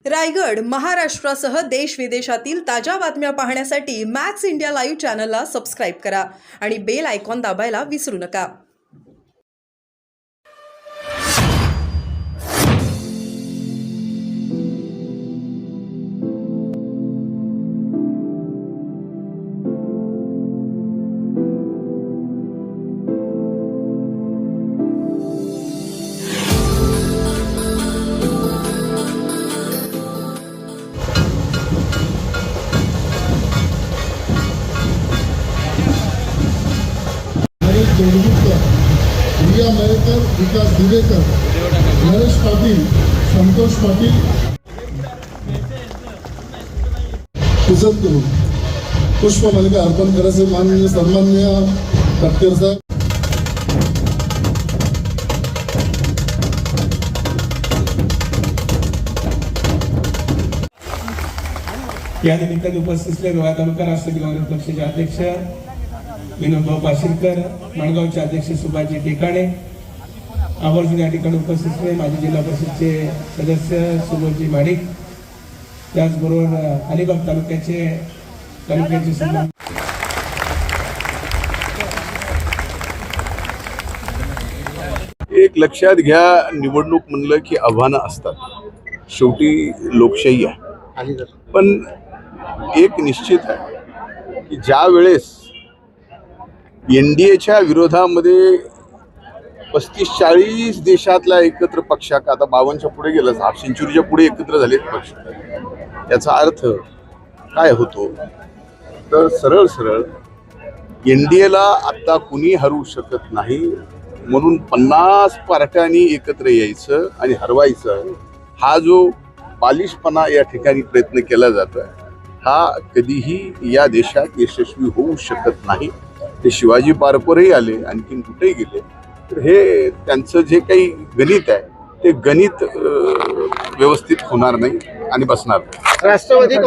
रायगड, महाराष्ट्रासह देश विदेशातील ताज्या बातम्या पाहण्यासाठी मॅक्स इंडिया लाईव्ह चॅनलला सबस्क्राईब करा आणि बेल आयकॉन दाबायला विसरू नका. प्रिया मयेकर, विकास दिवेकर, नरेश पाटील, संतोष पाटील, कुशल करून पुष्पमालिका अर्पण करायचे माननीय सन्माननीय तटकर साहेब. या निमित्ताने उपस्थित असलेले रोहा तालुका राष्ट्रवादी काँग्रेस पक्षाचे अध्यक्ष विनोदभाऊ पाशिरकर, माणगावचे अध्यक्ष सुभाषजी टेकाणे, आवर्जून या ठिकाणी उपस्थित असलेले माजी जिल्हा परिषदचे सदस्य सुबोधजी माडिक, त्याचबरोबर अलिबाग तालुक्याचे सन्मान. एक लक्षात घ्या, निवडणूक म्हणलं की आव्हानं असतात, शेवटी लोकशाही आहे. पण एक निश्चित आहे की ज्या वेळेस एनडीएच्या विरोधामध्ये 35-40 देशातला एकत्र पक्ष, आता 52च्या पुढे गेलं, हाफ सेंचुरीच्या पुढे एकत्र झालेत पक्ष, याचा अर्थ काय होतो तर सरळ सरळ एनडीएला आता कुणी हरू शकत नाही, म्हणून 50 पार्ट्यांनी एकत्र यायचं आणि हरवायचं. हा जो बालिशपणा या ठिकाणी प्रयत्न केला जातोय, हा कधीही या देशात यशस्वी होऊ शकत नाही. ते शिवाजी पार्कवरही आले, आणखीन कुठेही गेले, तर हे त्यांचं जे काही गणित आहे ते गणित व्यवस्थित होणार नाही आणि बसणार नाही. राष्ट्रवादी